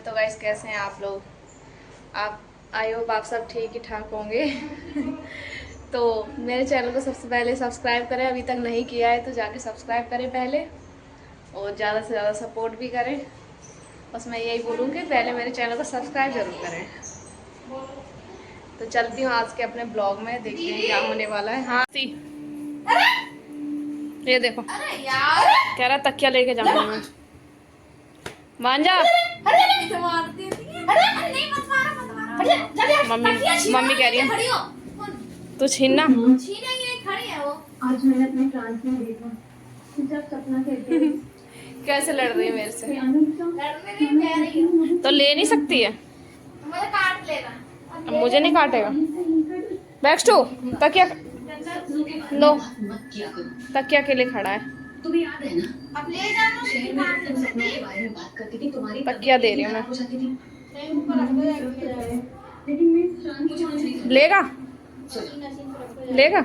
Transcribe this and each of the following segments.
तो गाइस कैसे हैं आप लोग। आप आई होप आप सब ठीक ही ठाक होंगे। तो मेरे चैनल को सबसे पहले सब्सक्राइब करें, अभी तक नहीं किया है तो जाके सब्सक्राइब करें पहले, और ज़्यादा से ज़्यादा सपोर्ट भी करें। बस मैं यही बोलूँगी, पहले मेरे चैनल को सब्सक्राइब ज़रूर करें। तो चलती हूँ आज के अपने ब्लॉग में, देखते हैं क्या होने वाला है। हाँ सी, ये देखो कह रहा तकिया लेके जाऊंगा मैं। मान जा। मम्मी मम्मी कह रही है तू छीनना। कैसे लड़ रही है मेरे से, तो ले नहीं सकती है। अब मुझे नहीं काटेगा। बैक्स टू तकिया लो, तकिया के लिए खड़ा है। तुम्हें याद है ना, अब ले जाना, तकिया दे रही हूँ मैं। लेगा लेगा,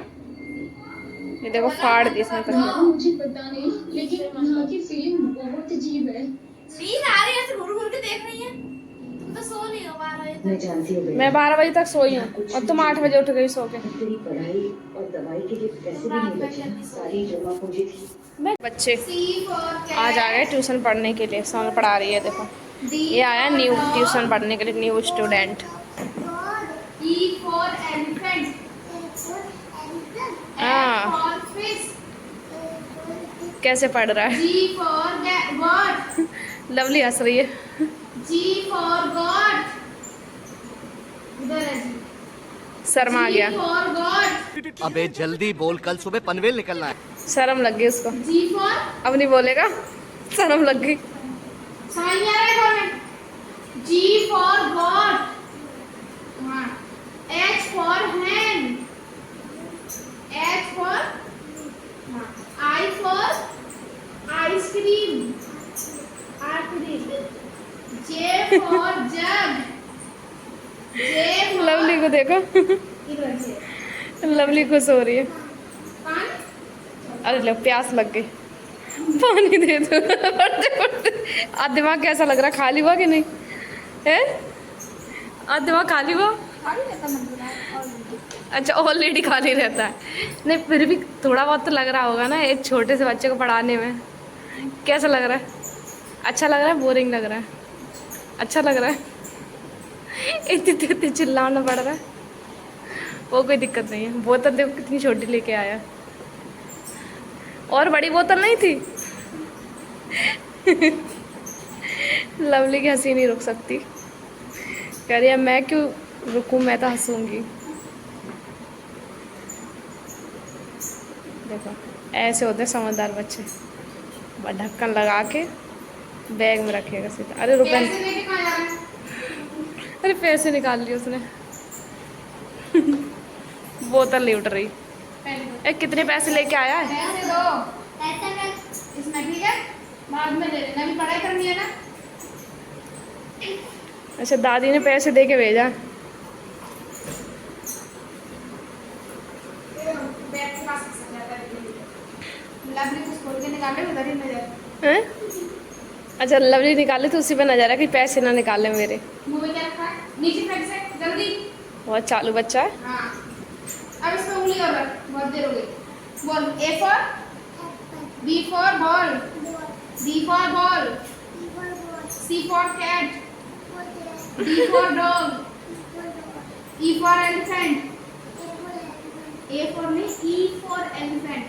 ये देखो फाड़ दी इसने तकिया। मुझे पता नहीं, लेकिन यहाँ की फीलिंग बहुत अजीब है। नींद आ रही है, ऐसे घूर-घूर के देख रही है। तुम तो सो नहीं हो 12 बजे तक। मैं जानती हूँ मैं 12 बजे तक सोई हूँ और तुम 8 बजे उठ गई सो के। तेरी पढ़ाई और दवाई के लिए पैसे भी नहीं बचे, सारी जमा पूंजी थी। बच्चे आज आ गए ट्यूशन पढ़ने के लिए, सोनल पढ़ा रही है। देखो ये आया न्यू ट्यूशन पढ़ने के लिए, new student. E for elephant. हाँ कैसे पढ़ रहा है। G for God. लवली हंस रही है। G for God. इधर है जी। शर्म आ गया। G for God. अबे जल्दी बोल, कल सुबह पनवेल निकलना है। शर्म लग गई उसको, G for अब नहीं बोलेगा, शर्म लग गई। समझ नहीं आ रहा है। G for God. हाँ। H for hand. H for हाँ। I for ice cream. J for jug. J for lovely को देखो, इधर से लवली खुश हो रही है। पानी। अरे लो प्यास लग गई, पानी दे दो। पढ़ते पढ़ते आज दिमाग कैसा लग रहा है, खाली हुआ कि नहीं है? आज दिमाग खाली हुआ? खाली रहता मतलब अच्छा ऑलरेडी खाली रहता है। नहीं फिर भी थोड़ा बहुत तो लग रहा होगा ना, एक छोटे से बच्चे को पढ़ाने में। कैसा लग रहा है? अच्छा लग रहा है, बोरिंग लग रहा है? अच्छा लग रहा है। इतनी चिल्लाना पड़ रहा है, वो कोई दिक्कत नहीं है। बोतल देखो कितनी छोटी लेके आया, और बड़ी बोतल नहीं थी। लवली की हंसी नहीं रुक सकती, कह रही है मैं क्यों रुकूं, मैं तो हंसूंगी। देखो ऐसे होते हैं समझदार बच्चे, ढक्कन लगा के बैग में रखेगा सीधा। अरे रुपए, पैसे लेके कहाँ जा रहा है? अरे पैसे निकाल लिए उसने। बोतल नहीं उठ रही। पहले कितने पैसे लेके आया है? पैसे दो। पैसे मैं इसमें ठीक है, बाद में ले लेना, अभी पढ़ाई करनी है ना। अच्छा दादी ने पैसे दे के भेजा। बैग के पास रख जाता है। लवली कुछ खोल के निकाले, उधर ही नजर। हैं? अच्छा लवली निकाले तो उसी पे नजर है कि पैसे ना निकाले मेरे। मुंह में क्या रखा है? नीचे फेंक से जल्दी। बहुत चालू बच्चा है। हाँ, अब इसमें उंगली और रख, बहुत देर हो गई। बोल A for B for ball, D for ball, C for cat, D for dog, E for elephant, A for नहीं, E for elephant,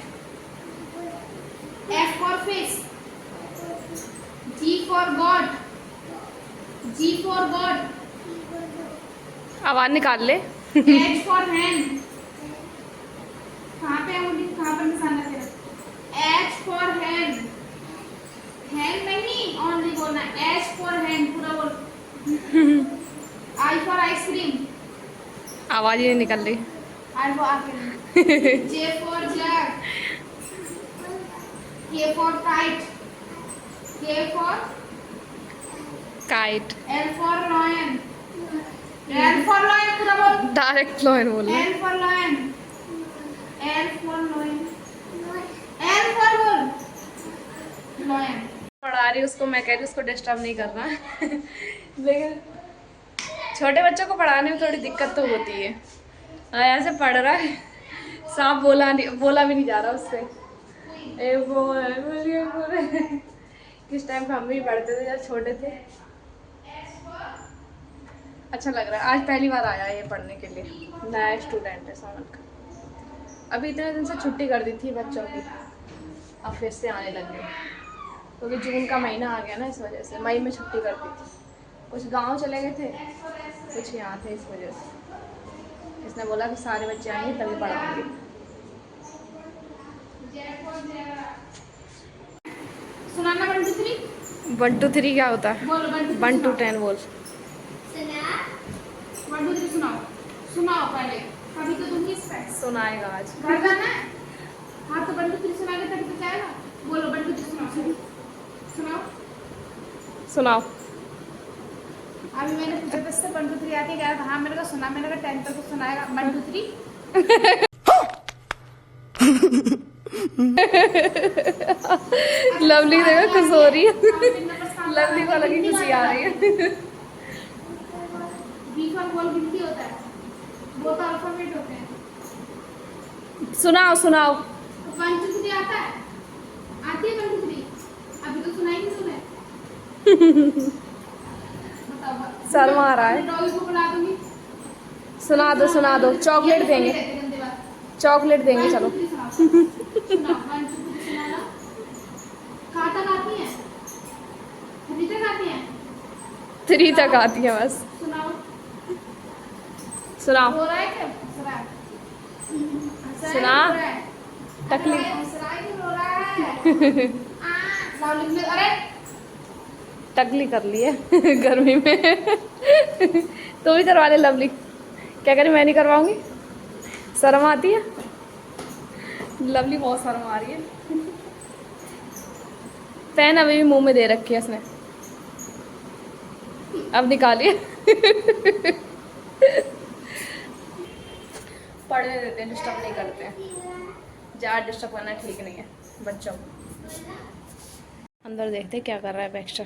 F for fish, G for God, G for God, आवाज निकाल ले। H for hand. कहाँ पे है मुझे, कहाँ पर निशान है तेरा? H for hand. Hand नहीं, only बोलना है। H for hand पूरा बोल। I for ice cream. आवाज ही नहीं निकल रही। I for आके। J for jug. K for kite. K for kite. L for lion. L for lion पूरा बोल। डायरेक्ट लॉयन बोल रहा है। L for lion. L for lion. L for बोल। lion. पढ़ा रही उसको, मैं कह रही उसको डिस्टर्ब नहीं करना लेकिन छोटे बच्चों को पढ़ाने में थोड़ी दिक्कत तो होती है। ऐसे पढ़ रहा है, सांप बोला भी नहीं जा रहा उससे। किस टाइम पे हम भी पढ़ते थे जब छोटे थे। अच्छा लग रहा है, आज पहली बार आया है ये पढ़ने के लिए, नया स्टूडेंट है समन का। अभी इतने दिन से छुट्टी कर दी थी बच्चों की, अब फिर से आने लग गए क्योंकि जून का महीना आ गया ना, इस वजह से मई में छुट्टी कर दी थी। कुछ गांव चले गए थे, कुछ यहाँ थे, इस वजह से इसने बोला कि सारे बच्चे आएंगे तभी पढ़ाएंगे। सुनाना 1 2 3 1 2 3 क्या होता है? बोलो 1 to 10 बोल। 1 2 3 सुनाओ, सुनाओ पहले, अभी तो तुम किस पे सुनाएगा आज। घर जाना है। हाँ तो 1 2 3 सुनाएगा तभी तो जाएगा। बोलो 1 2 3 सुनाओ, सुनाओ। सुनाओ। अभी मैंने पूछा था इससे 1 2 3 आती है क्या? हाँ मैंने कहा सुना, मैंने कहा 10 तक तो सुनाएगा। 1 2 3 लवली देखो खुश हो रही है। लवली को लगी खुशी आ रही है। बी फॉर बॉल गिनती होता है, वो तो अल्फाबेट होते हैं। सुनाओ सुनाओ। 1 2 3 आता है, आती है 1 2 3? अभी तो सुनाई नहीं तुमने। बताओ शर्मा आ रहा है। डॉगी को बुला दूंगी। सुना दो, चॉकलेट देंगे, चॉकलेट देंगे चलो। कहाँ तक आती है? 3 तक आती है? 3 तक आती है बस। सुनाओ। सुनाओ। रो रहा है क्या? हंस रहा है? सुना। टकली। हंस रहा है कि रो रहा है? अरे टकली कर ली है गर्मी में। तो भी करवा ले लवली। क्या करें, मैं नहीं करवाऊंगी, शर्म आती है। लवली बहुत शर्म आ रही है। पेन अभी भी मुंह में दे रखी है इसने, अब निकालिए। पढ़ने देते हैं, डिस्टर्ब नहीं करते हैं। ज़्यादा डिस्टर्ब करना ठीक नहीं है बच्चों को। अंदर देखते क्या कर रहा है बैक्स्टर।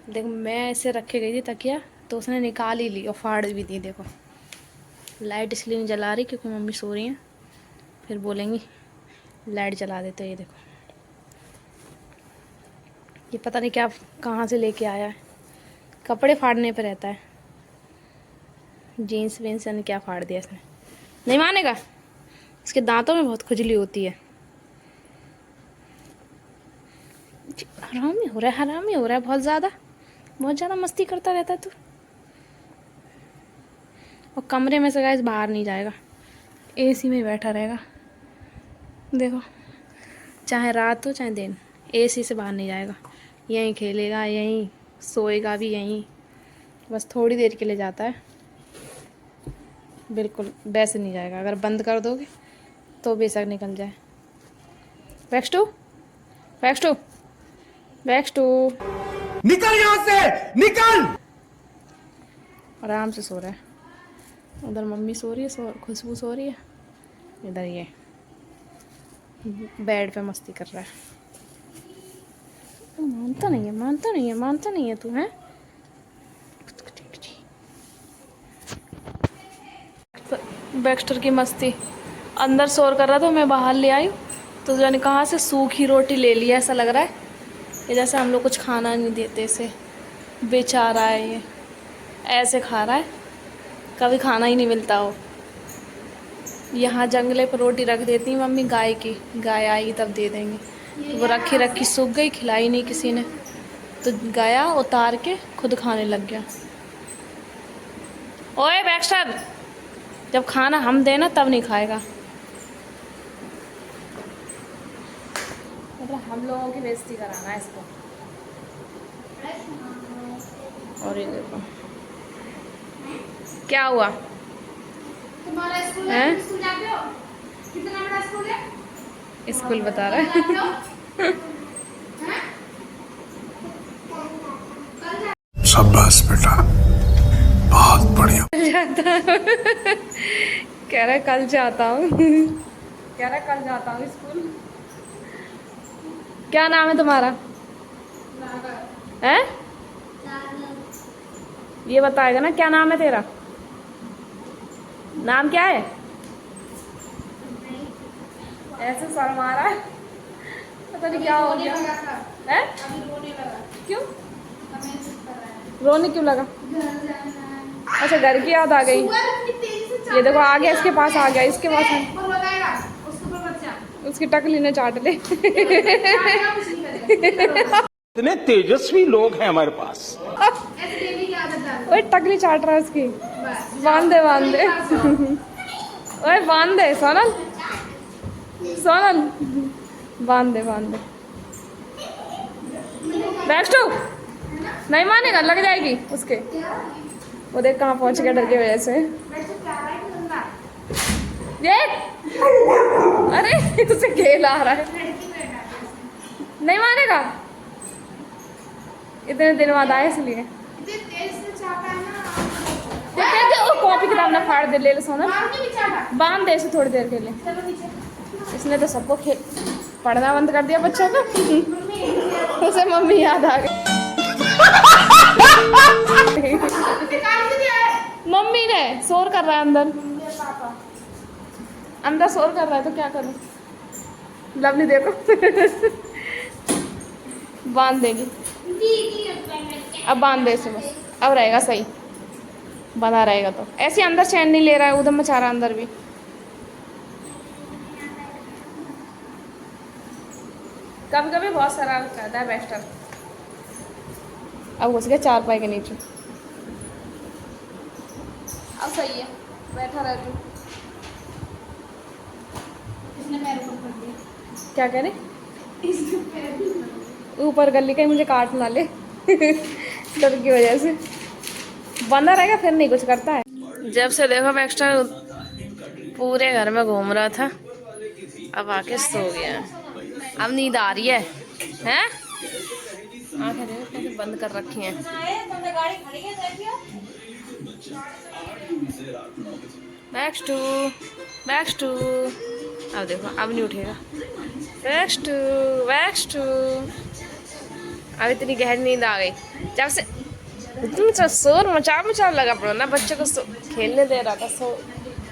देखो मैं ऐसे रखे गई थी तकिया, तो उसने निकाल ही ली और फाड़ भी दी। देखो लाइट इसलिए नहीं जला रही क्योंकि मम्मी सो रही हैं, फिर बोलेंगी लाइट जला देते। ये देखो, ये पता नहीं क्या कहाँ से लेके आया है, कपड़े फाड़ने पे रहता है। जीन्स वीन्स यानी क्या फाड़ दिया इसने, नहीं मानेगा। इसके दांतों में बहुत खुजली होती है। हरामी हो रहा है, हरामी हो रहा है, बहुत ज़्यादा मस्ती करता रहता है तू। और कमरे में से गाइस बाहर नहीं जाएगा, एसी में बैठा रहेगा। देखो चाहे रात हो चाहे दिन, एसी से बाहर नहीं जाएगा। यहीं खेलेगा, यहीं सोएगा भी यहीं, बस थोड़ी देर के लिए जाता है, बिल्कुल वैसे नहीं जाएगा। अगर बंद कर दोगे तो बेशक निकल जाए। बैक्स टू निकल यहाँ से, निकल। आराम से सो रहा है। उधर मम्मी सो रही है, खुशबू सो रही है, इधर ये बेड पे मस्ती कर रहा है। मानता नहीं है तू है। बैक्स्टर की मस्ती, अंदर शोर कर रहा था, मैं बाहर ले आई तो जाने कहाँ से सूखी रोटी ले लिया। ऐसा लग रहा है ये जैसे हम लोग कुछ खाना नहीं देते, इसे बेचारा है ये, ऐसे खा रहा है, कभी खाना ही नहीं मिलता हो। यहाँ जंगले पर रोटी रख देती मम्मी गाय की, गाय आएगी तब दे देंगे। वो रखी सूख गई, खिलाई नहीं किसी ने, तो गया उतार के खुद खाने लग गया। ओए बैक्स्टर, जब खाना हम देना तब नहीं खाएगा। मतलब हम लोगों की बेइज्जती कराना है इसको। और ये देखो क्या हुआ। तुम्हारा स्कूल है? स्कूल जाते हो? कितना बड़ा स्कूल है? स्कूल बता रहा है। शाबाश बेटा, बहुत बढ़िया। कह रहा है कल जाता हूँ स्कूल। क्या नाम है तुम्हारा? है? ये बताएगा ना क्या नाम है तेरा? नाम क्या है? ऐसे सर मारा है, पता नहीं क्या हो गया है। क्यों रोने क्यों लगा? अच्छा घर की याद आ गई। ये देखो आ गया, इसके पास आ गया, इसके पास उसकी टकली ने चाट ले। इतने तेजस्वी लोग हैं हमारे पास। ओए टकली चाट रहा है उसकी। बांध दे बांध दे। ओए बांध दे सोनल, सोनल बांध दे बांध दे। बैष्टू नहीं मानेगा, लग जाएगी उसके। वो देख कहाँ पहुंच गया डर की वजह से। ये अरे उसे खेल आ रहा है, नहीं मानेगा। इतने दिन बाद आए इसलिए। कॉपी किताब ना फाड़ दे, ले लो सोना, बांध दे इसे थोड़ी देर के लिए। इसने तो सबको पढ़ना बंद कर दिया बच्चों का। उसे मम्मी याद आ गई। मम्मी ने शोर कर रहा है अंदर, अंदर शोर कर रहा है तो क्या करूं। लवली देखो। बांध देगी, अब बांध दे इसे बस, अब रहेगा सही, बंधा रहेगा। तो ऐसे अंदर चैन नहीं ले रहा है, उधर मचा रहा अंदर भी। कभी कभी बहुत शरारत करता है बेस्टर। अब घुस गया चारपाई के नीचे। अब सही है, बैठा रह तू। क्या कह रहे? ऊपर गली कहीं मुझे काट ना ले। डर की वजह से बंधा रहेगा, फिर नहीं कुछ करता है। जब से देखो बैक्स्टर पूरे घर में घूम रहा था, अब आके सो गया है। अब नींद आ रही है, हैं? आंखें देखो कैसे बंद कर रखी हैं। बैक्स्टू, बैक्स्टू, अब देखो अब नहीं उठेगा। बैक्स्टू, बैक्स्टू, अब इतनी गहरी नींद आ गई। जब से तुम शोर मचा मचा लगा पड़ो ना, बच्चे को खेलने दे रहा था,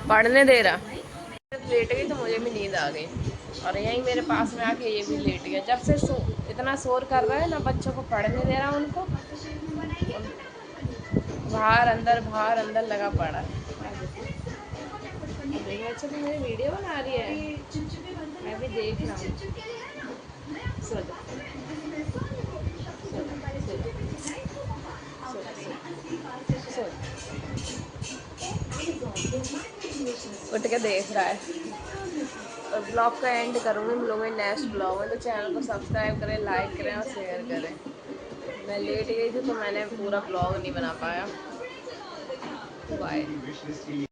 पढ़ने दे रहा। लेट गई तो मुझे भी नींद आ गई, और यहीं मेरे पास में आके ये भी लेट गया। जब से इतना शोर कर रहा है ना, बच्चों को पढ़ने दे रहा उनको, बाहर अंदर लगा पड़ा है। अच्छा तो मेरी वीडियो बना रही है, मैं भी देख रहा हूँ। सो जा, उठ के देख रहा है। और ब्लॉग का एंड करूँगी, मिलूँगी नेक्स्ट ब्लॉग में। तो चैनल को सब्सक्राइब करें, लाइक करें और शेयर करें। मैं लेट गई थी तो मैंने पूरा ब्लॉग नहीं बना पाया। बाय।